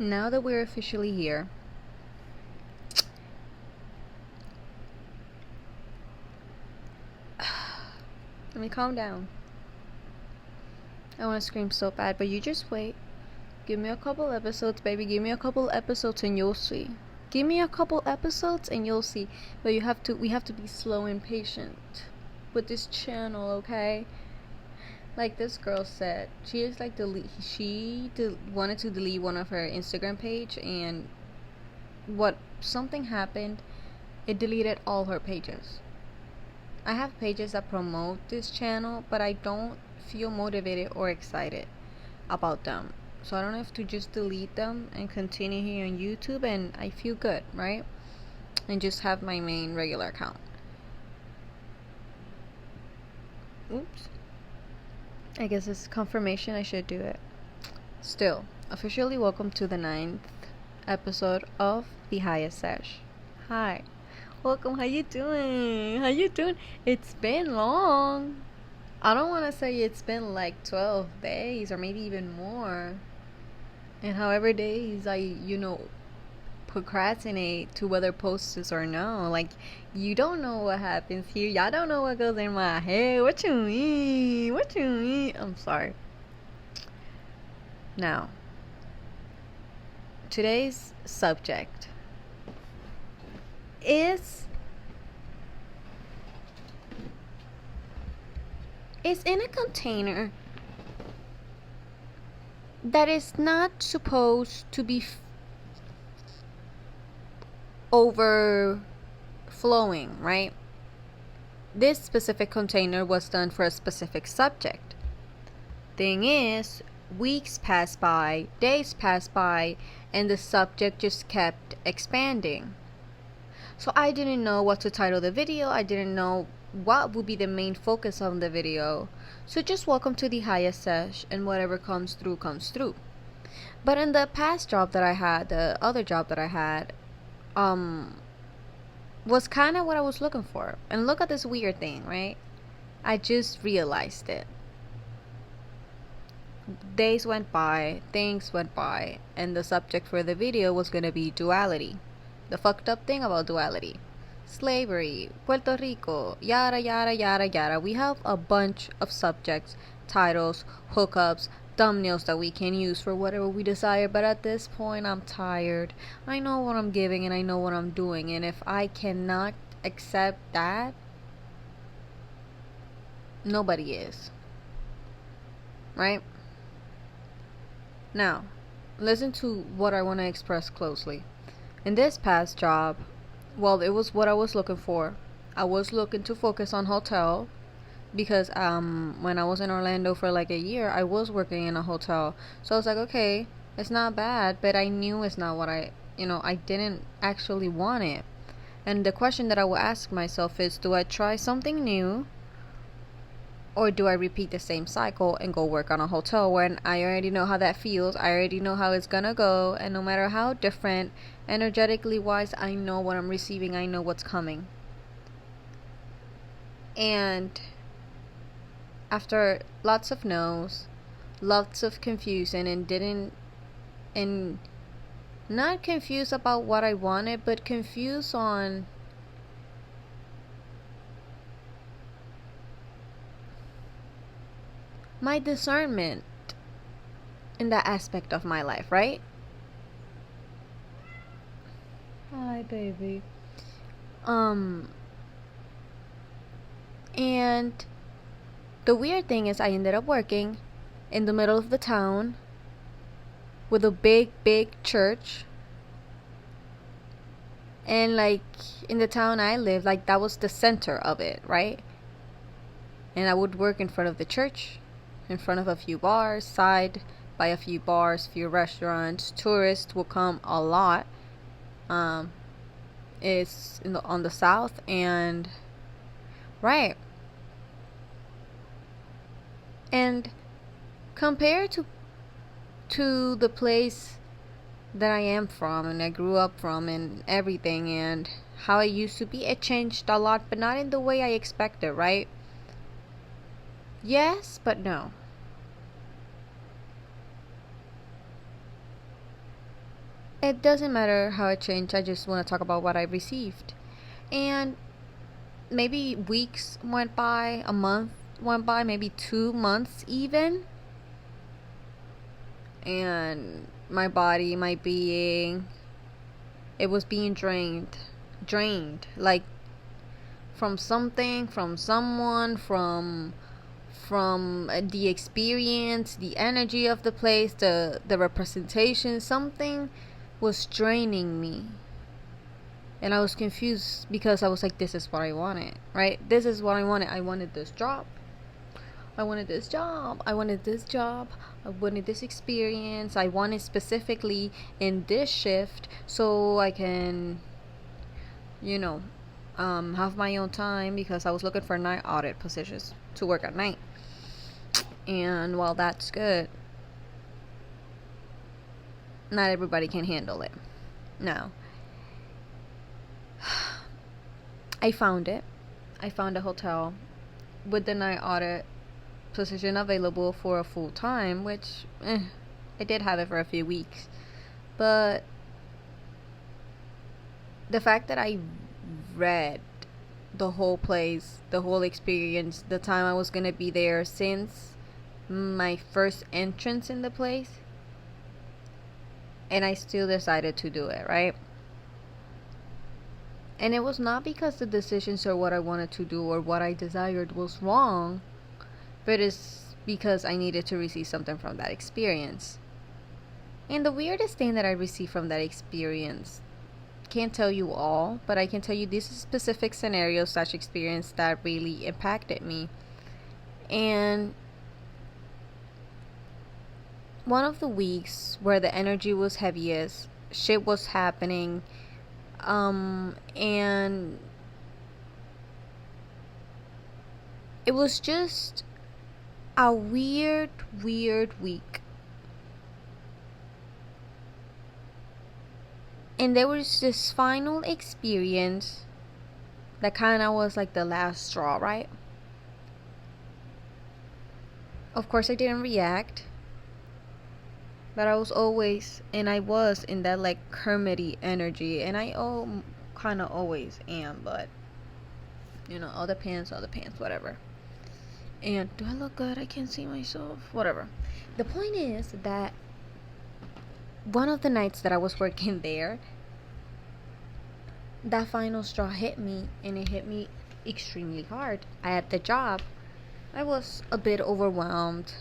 Now that we're officially here, let me calm down. I want to scream so bad, but you just wait. Give me a couple episodes, baby. Give me a couple episodes and you'll see. Give me a couple episodes and you'll see. But we have to be slow and patient with this channel, okay? Like this girl said, she is like wanted to delete one of her Instagram page, and something happened, it deleted all her pages. I have pages that promote this channel, but I don't feel motivated or excited about them. So I don't have to just delete them and continue here on YouTube, and I feel good, right? And just have my main regular account. Oops. I guess it's confirmation I should do it. Still, officially welcome to the 9th episode of the THS. Hi. Welcome. How you doing? How you doing? It's been long. I don't want to say it's been like 12 days or maybe even more. And however days I, procrastinate to whether post this or no. Like, you don't know what happens here. Y'all don't know what goes in my head. What you mean? What you mean? I'm sorry. Now, today's subject is in a container that is not supposed to be overflowing, right? This specific container was done for a specific subject. Thing is, weeks passed by, days passed by, and the subject just kept expanding. So I didn't know what to title the video. I didn't know what would be the main focus of the video. So just welcome to the highest sesh, and whatever comes through, comes through. But in the past job that I had, the other job that I had, was kind of what I was looking for. And look at this weird thing, right? I just realized it. Days went by, things went by, and the subject for the video was going to be duality. The fucked up thing about duality. Slavery, Puerto Rico, yada yada yada yada. We have a bunch of subjects, titles, hookups, thumbnails that we can use for whatever we desire, but at this point I'm tired. I know what I'm giving and I know what I'm doing, and if I cannot accept that, nobody is. Right? Now, listen to what I want to express closely. In this past job, well, it was what I was looking for. I was looking to focus on hotel because when I was in Orlando for like a year, I was working in a hotel. So I was like, okay, it's not bad, but I knew it's not what I didn't actually want it. And the question that I will ask myself is, do I try something new, or do I repeat the same cycle and go work on a hotel when I already know how that feels? I already know how it's gonna go, and no matter how different, energetically wise, I know what I'm receiving. I know what's coming. And after lots of no's, lots of confusion, and not confused about what I wanted, but confused on my discernment in that aspect of my life, right? Hi, baby. And the weird thing is, I ended up working in the middle of the town with a big church. And like in the town I lived, like that was the center of it, right? And I would work in front of the church, in front of a few bars, side by a few bars, few restaurants. Tourists will come a lot. It's on the south, and Right. And compared to the place that I am from and I grew up from and everything and how I used to be, it changed a lot, but not in the way I expected, right? Yes, but no. It doesn't matter how it changed. I just want to talk about what I received. And maybe weeks went by, a month went by, maybe 2 months even. And my body, my being, it was being drained. Like from something, from someone, from the experience, the energy of the place, the representation, something was draining me. And I was confused because I was like, this is what I wanted, right? This is what I wanted. I wanted this job. I wanted this job. I wanted this job. I wanted this experience. I wanted specifically in this shift so I can, you know, have my own time because I was looking for night audit positions to work at night. And while that's good, not everybody can handle it. No. I found it. I found a hotel with the night audit position available for a full time, which I did have it for a few weeks. But the fact that I read the whole place, the whole experience, the time I was gonna be there since my first entrance in the place, and I still decided to do it, right? And it was not because the decisions or what I wanted to do or what I desired was wrong, but it's because I needed to receive something from that experience. And the weirdest thing that I received from that experience, can't tell you all, but I can tell you this specific scenario / experience that really impacted me. And one of the weeks where the energy was heaviest, shit was happening, and it was just a weird week. And there was this final experience that kind of was like the last straw, right? Of course I didn't react, but I was in that like hermity energy, and I kind of always am, but all depends, whatever. And do I look good? I can't see myself. Whatever. The point is that one of the nights that I was working there, that final straw hit me, and it hit me extremely hard. At the job, I was a bit overwhelmed,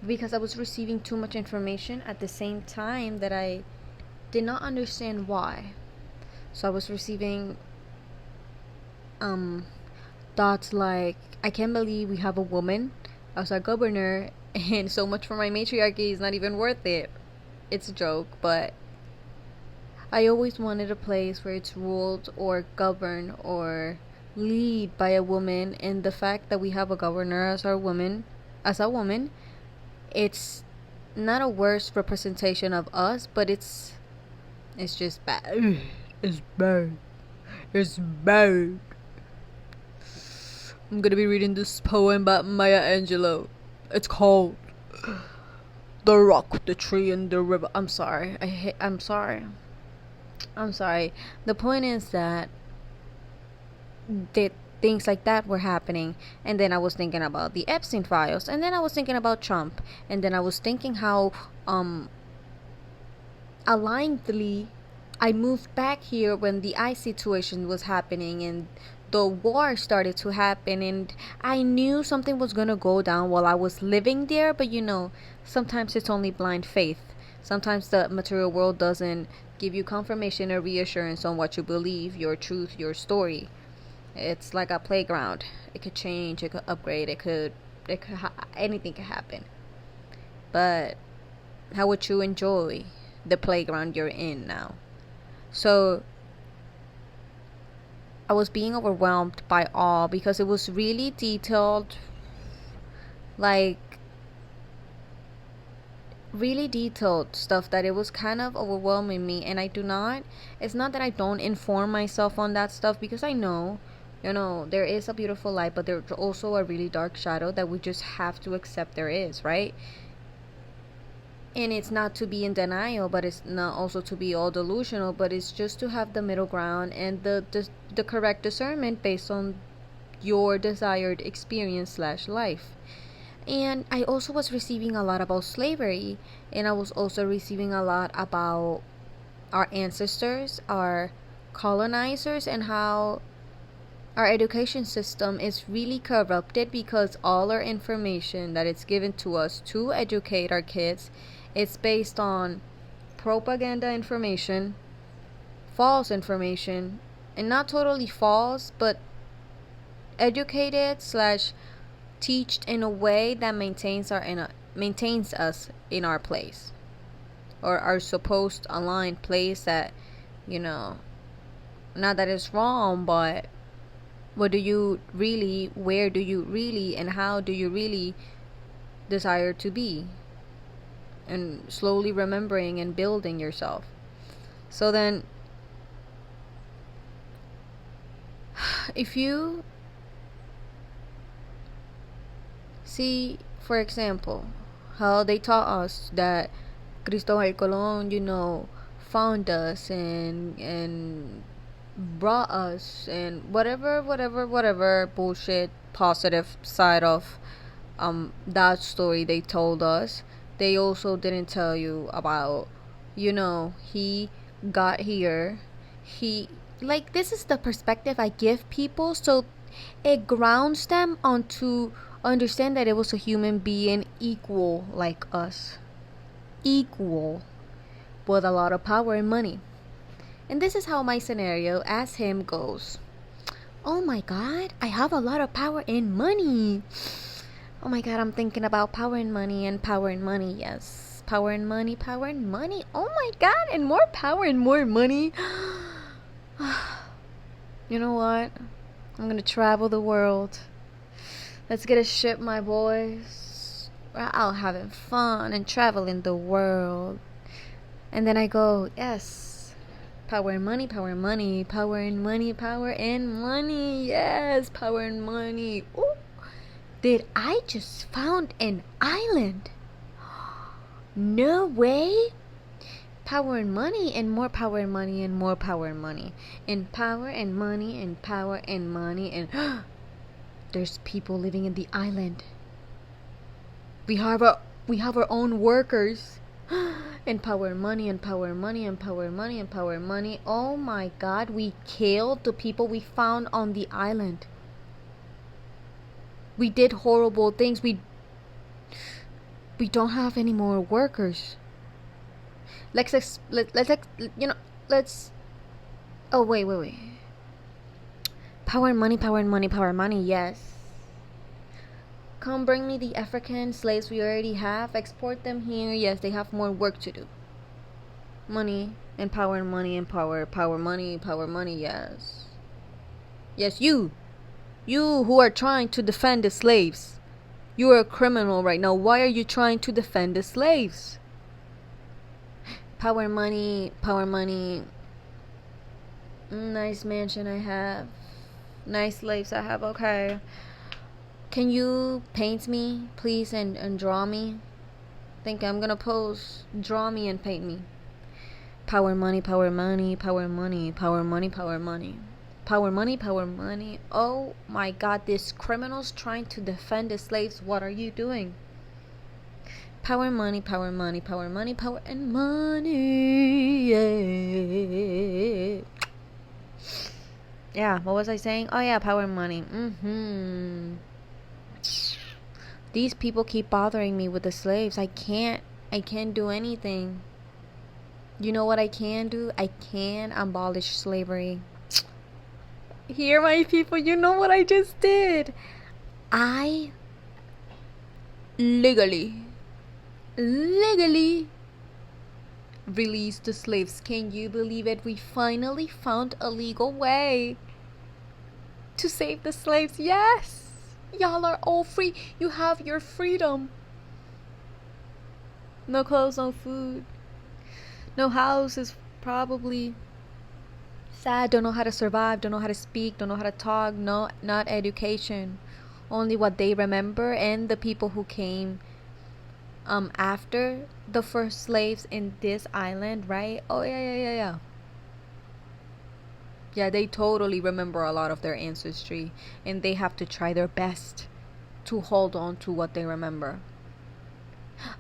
because I was receiving too much information at the same time that I did not understand why. So I was receiving thoughts like, I can't believe we have a woman as our governor, and so much for my matriarchy is not even worth it. It's a joke, but I always wanted a place where it's ruled or governed or lead by a woman, and the fact that we have a governor as a woman, it's not a worse representation of us, but it's just bad. It's bad. It's bad. I'm gonna be reading this poem by Maya Angelou. It's called The Rock, the Tree, and the River. I'm sorry. I'm sorry. The point is that things like that were happening, and then I was thinking about the Epstein files, and then I was thinking about Trump, and then I was thinking how alignedly I moved back here when the ICE situation was happening and the war started to happen, and I knew something was gonna go down while I was living there. But sometimes it's only blind faith. Sometimes the material world doesn't give you confirmation or reassurance on what you believe, your truth, your story. It's like a playground. It could change, it could upgrade, anything could happen. But how would you enjoy the playground you're in now? So I was being overwhelmed by all because it was really detailed, like really detailed stuff that it was kind of overwhelming me. And it's not that I don't inform myself on that stuff, because I know, there is a beautiful light, but there's also a really dark shadow that we just have to accept there is, right? And it's not to be in denial, but it's not also to be all delusional, but it's just to have the middle ground and the correct discernment based on your desired experience / life. And I also was receiving a lot about slavery, and I was also receiving a lot about our ancestors, our colonizers, and how our education system is really corrupted, because all our information that is given to us to educate our kids, it's based on propaganda information, false information, and not totally false, but educated / teached in a way that maintains us in our place, or our supposed aligned place, that not that it's wrong, but where do you really, and how do you really desire to be, and slowly remembering and building yourself. So then, if you see, for example, how they taught us that Cristobal Colon, found us and brought us, and whatever bullshit positive side of that story they told us, they also didn't tell you about, he got here, this is the perspective I give people, so it grounds them onto understand that it was a human being equal like us, equal, with a lot of power and money. And this is how my scenario as him goes. Oh my god, I have a lot of power and money. Oh my god, I'm thinking about power and money, yes. Power and money. Oh my god, and more power and more money. You know what? I'm gonna travel the world. Let's get a ship, my boys. We're out having fun and traveling the world. And then I go, yes. Power and money. Yes, power and money. Ooh. Did I just found an island? No way. Power and money, and more power and money, and more power and money, and power and money, and power and money, and there's people living in the island. We have our own workers. And power and money, and power and money, and power and money, and power and money. Oh my god, we killed the people we found on the island. We did horrible things. We don't have any more workers. Let's oh wait. Power and money, yes. Come bring me the African slaves we already have. Export them here. Yes, they have more work to do. Money and power and money and power money, yes. Yes, you who are trying to defend the slaves. You are a criminal right now. Why are you trying to defend the slaves? Power money. Nice mansion I have. Nice slaves I have, okay. Can you paint me, please, and draw me? Think I'm gonna pose. Draw me and paint me. Power money. Power money. Oh my god, these criminals trying to defend the slaves. What are you doing? Power and money. Yeah, what was I saying? Oh yeah, power and money. These people keep bothering me with the slaves. I can't do anything. You know what I can do? I can abolish slavery. Here, my people, you know what I just did? I legally released the slaves. Can you believe it? We finally found a legal way. to save the slaves. Yes, y'all are all free. You have your freedom. No clothes, no food, no house is probably sad. Don't know how to survive, don't know how to speak, don't know how to talk. No, not education, only what they remember. And the people who came after the first slaves in this island, right? Oh yeah, they totally remember a lot of their ancestry, and they have to try their best to hold on to what they remember.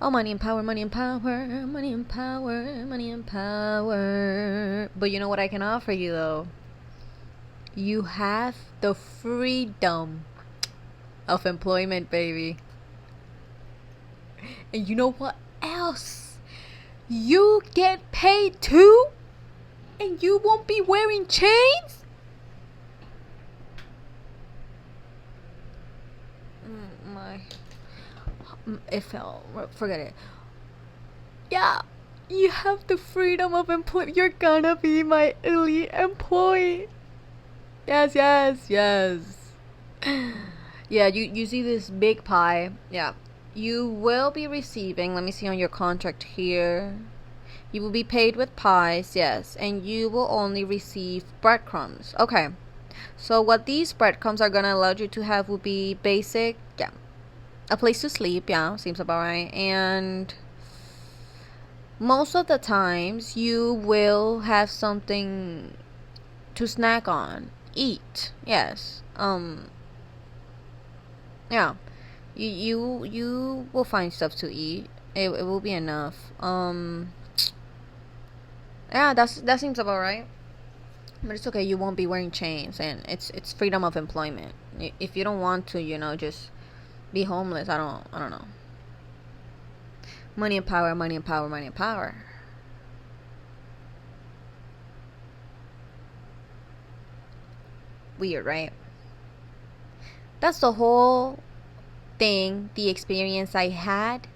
Oh, money and power, money and power, money and power, money and power. But you know what I can offer you, though? You have the freedom of employment, baby. And you know what else? You get paid too, and you won't be wearing chains. It fell. Forget it. Yeah, you have the freedom of employment. You're gonna be my elite employee. Yes. Yeah, you see this big pie. Yeah. You will be receiving, let me see on your contract here. You will be paid with pies, yes, and you will only receive breadcrumbs. Okay. So what these breadcrumbs are gonna allow you to have will be basic, yeah, a place to sleep, yeah, seems about right. And most of the times you will have something to snack on, eat, yes. Yeah, you will find stuff to eat. It will be enough. Yeah, that seems about right. But it's okay. You won't be wearing chains, and it's freedom of employment. If you don't want to, just be homeless. I don't know. Money and power, money and power, money and power. Weird, right? That's the whole thing, the experience I had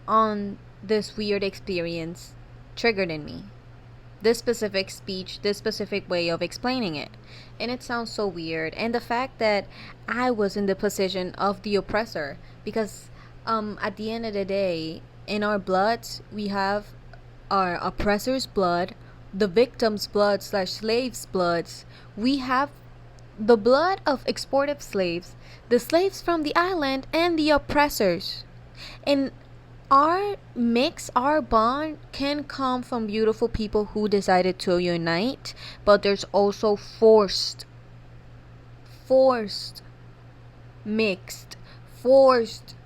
on this weird experience triggered in me. This specific speech, this specific way of explaining it. And it sounds so weird. And the fact that I was in the position of the oppressor, because at the end of the day, in our bloods, we have our oppressor's blood, the victim's blood / slave's bloods. We have the blood of exported slaves, the slaves from the island, and the oppressors. And our mix, our bond can come from beautiful people who decided to unite, but there's also forced, mixed, forced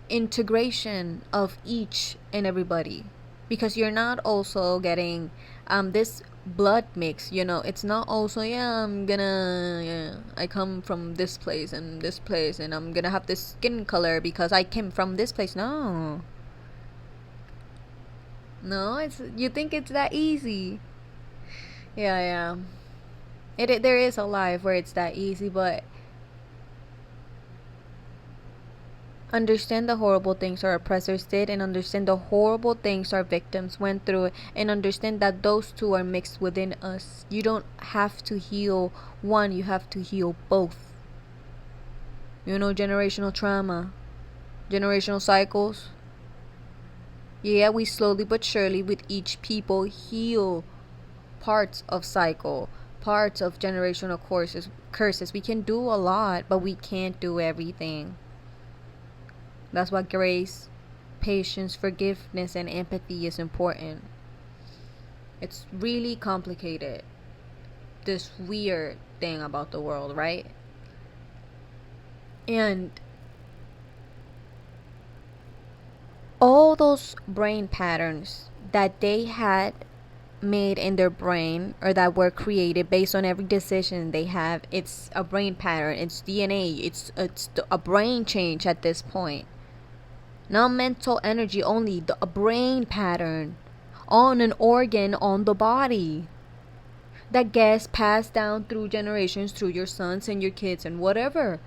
integration of each and everybody, because you're not also getting this blood mix, it's not also, I come from this place and I'm gonna have this skin color because I came from this place. No, it's, you think it's that easy. Yeah, there is a life where it's that easy, but understand the horrible things our oppressors did, and understand the horrible things our victims went through, and understand that those two are mixed within us. You don't have to heal one, you have to heal both. Generational trauma, generational cycles. Yeah, we slowly but surely with each people heal parts of cycle, parts of generational curses. We can do a lot, but we can't do everything. That's why grace, patience, forgiveness, and empathy is important. It's really complicated, this weird thing about the world, right? And all those brain patterns that they had made in their brain, or that were created based on every decision they have, it's a brain pattern, it's DNA, it's a brain change at this point. Not mental energy only, a brain pattern on an organ on the body that gets passed down through generations, through your sons and your kids and whatever.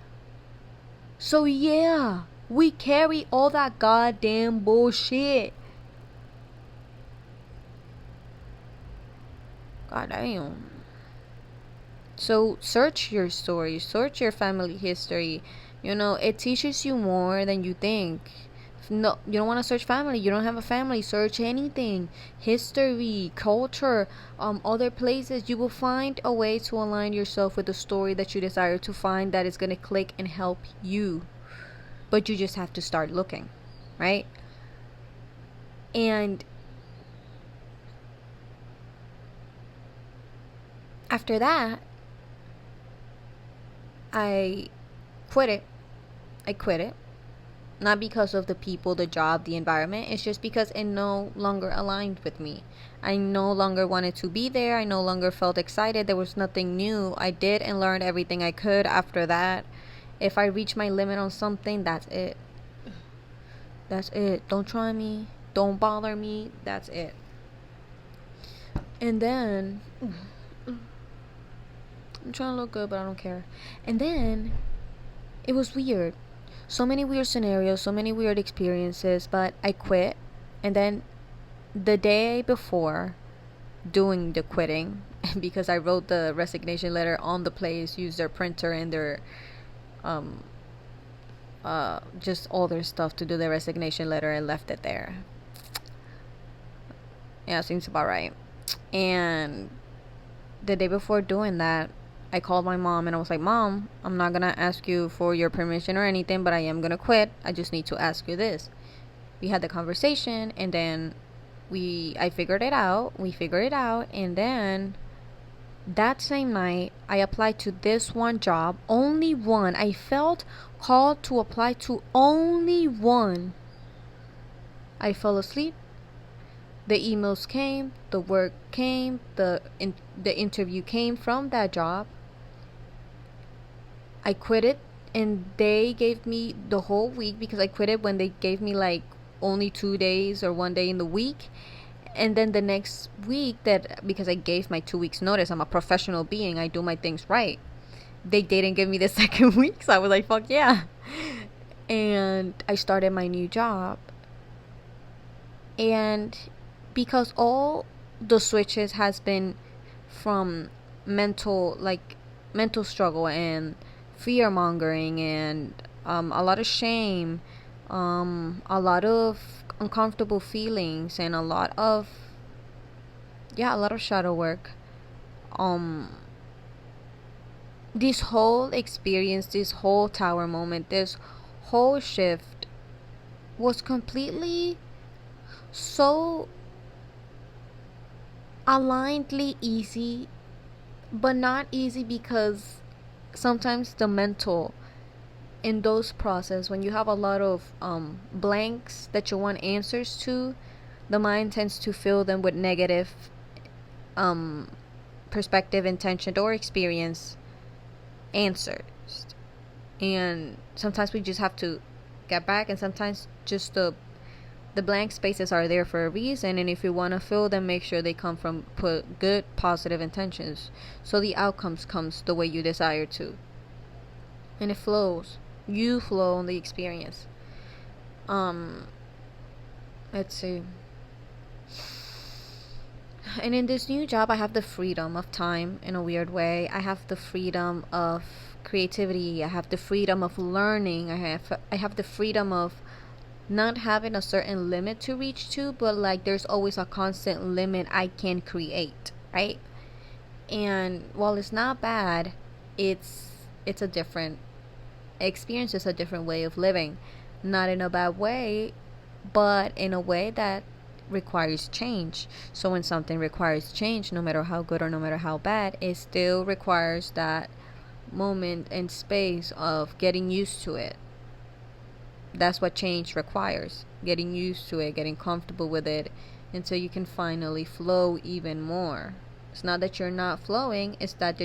So yeah, we carry all that goddamn bullshit. God damn. So search your story, search your family history. It teaches you more than you think. No, you don't want to search family, you don't have a family, search anything. History, culture, other places. You will find a way to align yourself with the story that you desire to find, that is going to click and help you. But you just have to start looking, right? And after that, I quit it. I quit it. Not because of the people, the job, the environment. It's just because it no longer aligned with me. I no longer wanted to be there. I no longer felt excited. There was nothing new. I did and learned everything I could after that. If I reach my limit on something, that's it. That's it. Don't try me. Don't bother me. That's it. And then I'm trying to look good, but I don't care. And then it was weird. So many weird scenarios, so many weird experiences, but I quit. And then the day before doing the quitting, because I wrote the resignation letter on the place, used their printer and their just all their stuff to do the resignation letter, and left it there. Yeah, seems about right. And the day before doing that, I called my mom and I was like, Mom, I'm not gonna ask you for your permission or anything, but I am gonna quit. I just need to ask you this. We had the conversation, and then I figured it out. We figured it out, and then that same night I applied to this one job, only one. I felt called to apply to only one. I fell asleep. The emails came, the work came, the interview came from that job. I quit it, and they gave me the whole week, because I quit it when they gave me like only 2 days or 1 day in the week. And then the next week, that because I gave my 2 weeks notice, I'm a professional being, I do my things right, they didn't give me the second week. So I was like, fuck yeah. And I started my new job. And because all the switches has been from mental struggle and fear mongering, and a lot of shame, a lot of uncomfortable feelings, and a lot of shadow work. This whole experience, this whole tower moment, this whole shift was completely so alignedly easy, but not easy, because sometimes the mental in those process, when you have a lot of blanks that you want answers to, the mind tends to fill them with negative perspective, intention, or experience answers. And sometimes we just have to get back, and sometimes just the blank spaces are there for a reason, and if you want to fill them, make sure they come from good, positive intentions, so the outcomes comes the way you desire to, and it flows. You flow on the experience. Let's see. And in this new job, I have the freedom of time in a weird way. I have the freedom of creativity. I have the freedom of learning. I have the freedom of not having a certain limit to reach to, but like there's always a constant limit I can create, right? And while it's not bad, it's a different experience. It's a different way of living, not in a bad way, but in a way that requires change. So when something requires change, no matter how good or no matter how bad, it still requires that moment and space of getting used to it. That's what change requires, getting used to it, getting comfortable with it, until you can finally flow even more. It's not that you're not flowing, it's that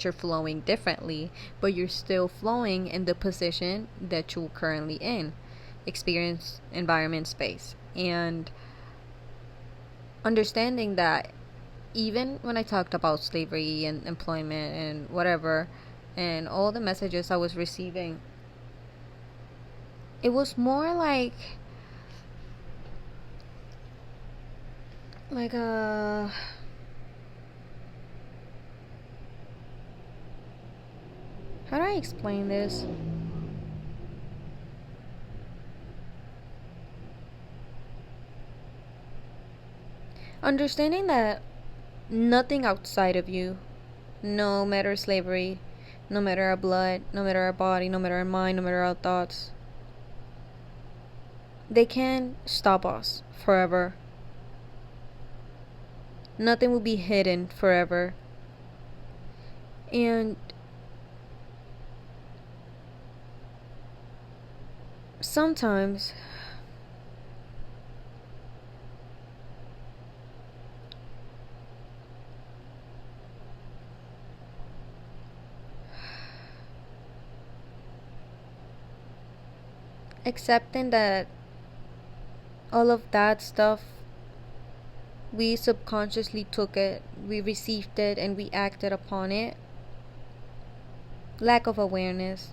you're flowing differently, but you're still flowing in the position that you're currently in, experience, environment, space. And understanding that even when I talked about slavery and employment and whatever, and all the messages I was receiving, it was more like a How do I explain this? Understanding that nothing outside of you, no matter slavery, no matter our blood, no matter our body, no matter our mind, no matter our thoughts, they can stop us forever. Nothing will be hidden forever. And sometimes accepting that all of that stuff, we subconsciously took it, we received it, and we acted upon it. Lack of awareness.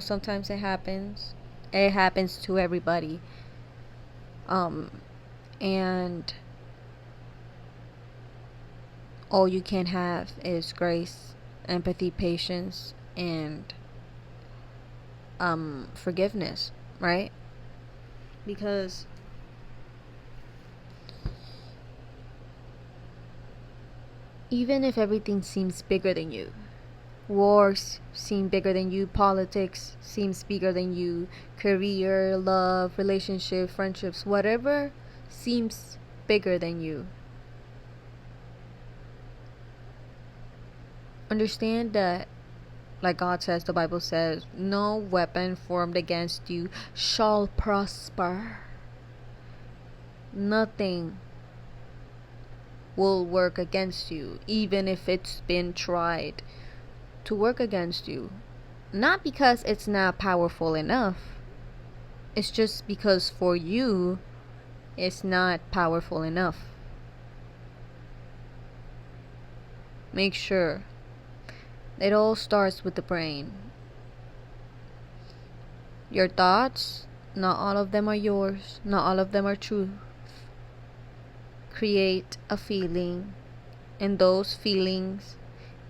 Sometimes it happens. It happens to everybody. And all you can have is grace, empathy, patience, and forgiveness, right? Because even if everything seems bigger than you, wars seem bigger than you, politics seems bigger than you, career, love, relationship, friendships, whatever seems bigger than you, understand that, like God says, the Bible says, no weapon formed against you shall prosper. Nothing will work against you, even if it's been tried to work against you. Not because it's not powerful enough. It's just because for you, it's not powerful enough. Make sure. It all starts with the brain. Your thoughts, not all of them are yours. Not all of them are true. Create a feeling, and those feelings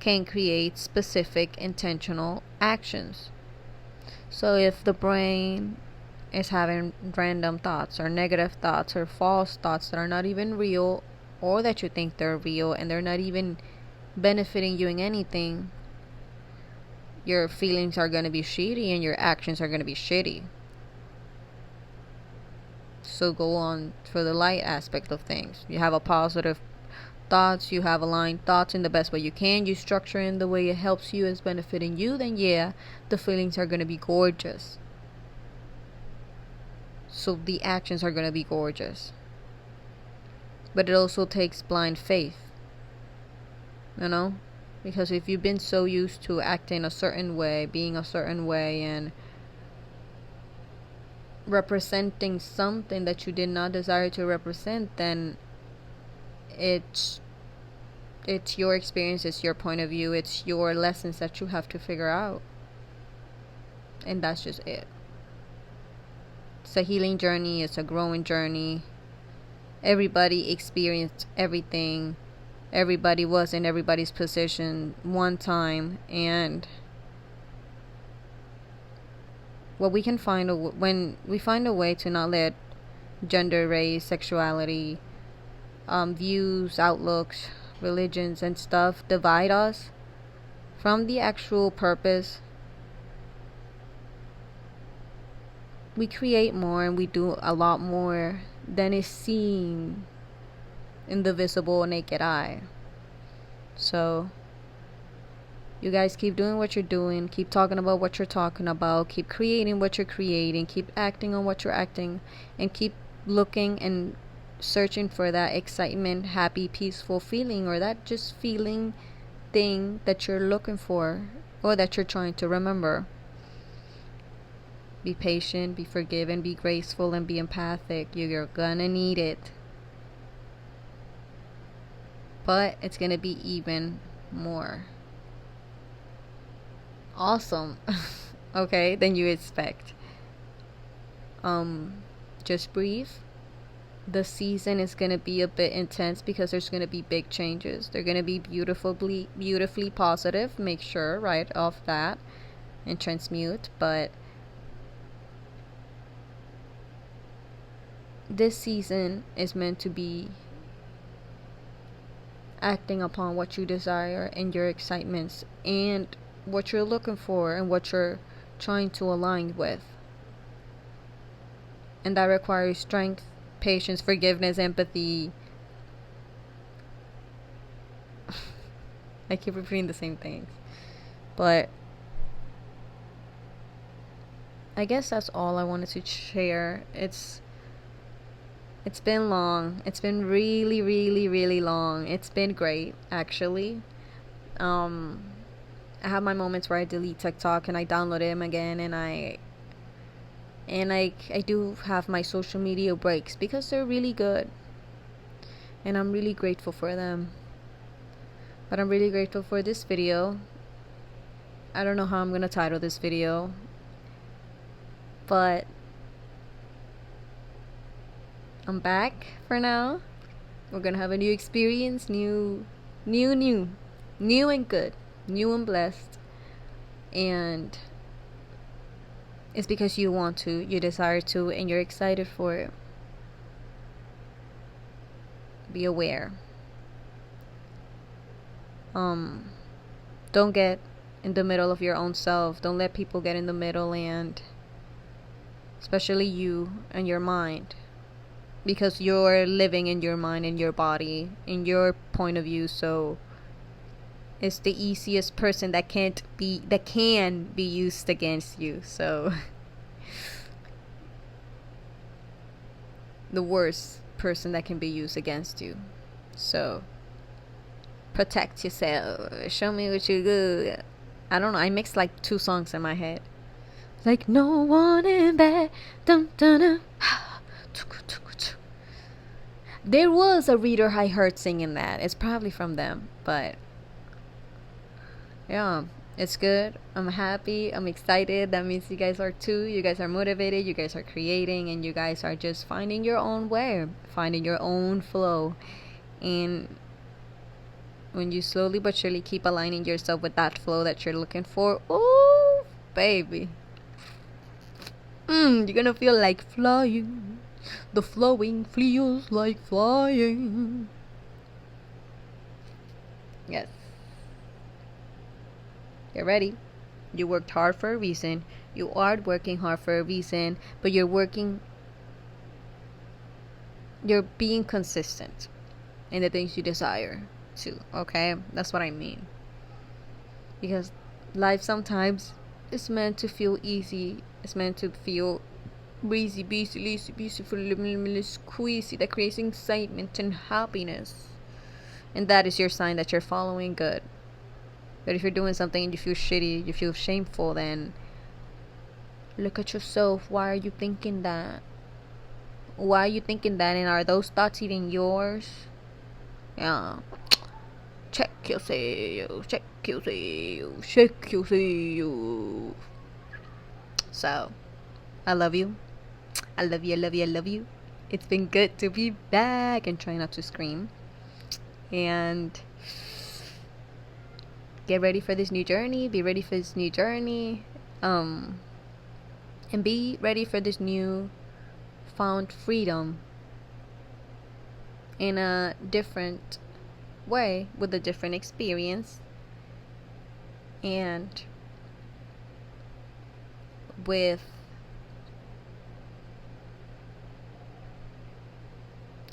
can create specific intentional actions. So if the brain is having random thoughts or negative thoughts or false thoughts that are not even real, or that you think they're real and they're not even benefiting you in anything, your feelings are going to be shitty and your actions are going to be shitty. So go on for the light aspect of things. You have a positive thoughts, you have aligned thoughts in the best way you can, you structure in the way it helps you, is benefiting you, then yeah, the feelings are going to be gorgeous. So the actions are going to be gorgeous. But it also takes blind faith. Because if you've been so used to acting a certain way, being a certain way, and representing something that you did not desire to represent, then it's your experience, it's your point of view, it's your lessons that you have to figure out. And that's just it. It's a healing journey, it's a growing journey. Everybody experienced everything. Everybody was in everybody's position one time, and what we can find when we find a way to not let gender, race, sexuality, views, outlooks, religions, and stuff divide us from the actual purpose, we create more and we do a lot more than is seen in the visible naked eye. So you guys keep doing what you're doing, keep talking about what you're talking about, keep creating what you're creating, keep acting on what you're acting, and keep looking and searching for that excitement, happy, peaceful feeling, or that just feeling thing that you're looking for or that you're trying to remember. Be patient, be forgiving, be graceful, and be empathic. You're gonna need it. But it's gonna be even more awesome okay, than you expect. Just breathe. The season is gonna be a bit intense because there's gonna be big changes. They're gonna be beautifully positive. Make sure right off that. and transmute, but this season is meant to be acting upon what you desire and your excitements and what you're looking for and what you're trying to align with. And that requires strength, patience, forgiveness, empathy. I keep repeating the same things. But I guess that's all I wanted to share. It's been long. It's been really, really, really long. It's been great, actually. I have my moments where I delete TikTok and I download them again, and I do have my social media breaks because they're really good. And I'm really grateful for them. But I'm really grateful for this video. I don't know how I'm going to title this video. But I'm back for now. We're going to have a new experience. New and good. New and blessed. And it's because you want to, you desire to, and you're excited for it. Be aware. Don't get in the middle of your own self. Don't let people get in the middle, and especially you and your mind, because you're living in your mind and your body in your point of view. So it's the easiest person that can be used against you. So the worst person that can be used against you. So protect yourself. Show me what you good. I don't know. I mixed like 2 songs in my head. Like no one in bed. Dun, dun, dun. There was a reader I heard singing that. It's probably from them, but yeah, it's good. I'm happy. I'm excited. That means you guys are too. You guys are motivated. You guys are creating, and you guys are just finding your own way, finding your own flow. And when you slowly but surely keep aligning yourself with that flow that you're looking for, oh baby, you're gonna feel like flying. The flowing feels like flying. Yes. Get ready. You worked hard for a reason. You are working hard for a reason, but you're being consistent in the things you desire to, okay? That's what I mean. Because life sometimes is meant to feel easy. It's meant to feel breezy, beautiful, squeezy, that creates excitement and happiness. And that is your sign that you're following good. But if you're doing something and you feel shitty, you feel shameful, then look at yourself. Why are you thinking that? Why are you thinking that? And are those thoughts even yours? Yeah. Check yourself. Check yourself. Check yourself. So, I love you. I love you. I love you. I love you. It's been good to be back and try not to scream. And get ready for this new journey. Be ready for this new journey. And be ready for this new found freedom in a different way, with a different experience, and with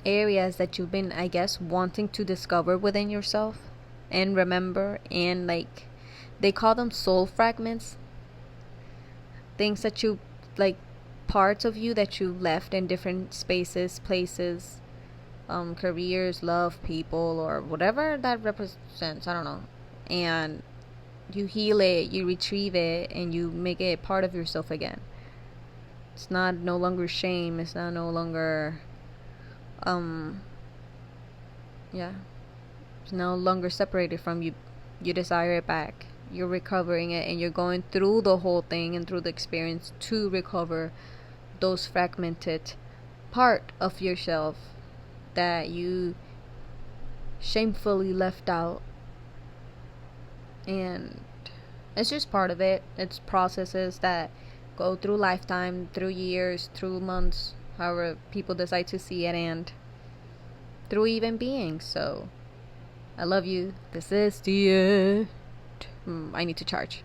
areas that you've been, I guess, wanting to discover within yourself and remember. And like, they call them soul fragments, things that you like, parts of you that you left in different spaces, places, careers, love, people, or whatever that represents. I don't know. And you heal it, you retrieve it, and you make it part of yourself again. It's not no longer shame. It's not no longer it's no longer separated from you. You desire it back. You're recovering it, and you're going through the whole thing and through the experience to recover those fragmented part of yourself that you shamefully left out. And It's just part of it. It's processes that go through lifetime, through years, through months, however people decide to see it, and through even beings. So I love you. This is the end. I need to charge.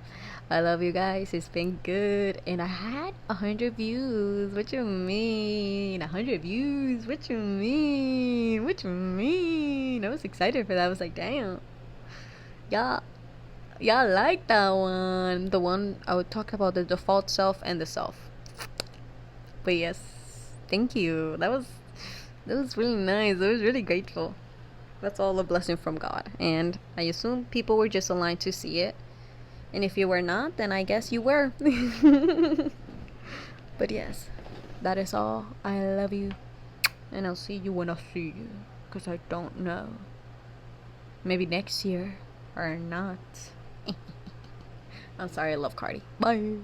I love you guys. It's been good. And I had 100 views. What you mean? 100 views? What you mean? What you mean? I was excited for that. I was like, damn. Y'all like that one. The one I would talk about, the default self and the self. But yes, thank you. That was really nice. I was really grateful. That's all a blessing from God. And I assume people were just aligned to see it. And if you were not, then I guess you were. But yes, that is all. I love you. And I'll see you when I see you. Because I don't know. Maybe next year. Or not. I'm sorry, I love Cardi. Bye.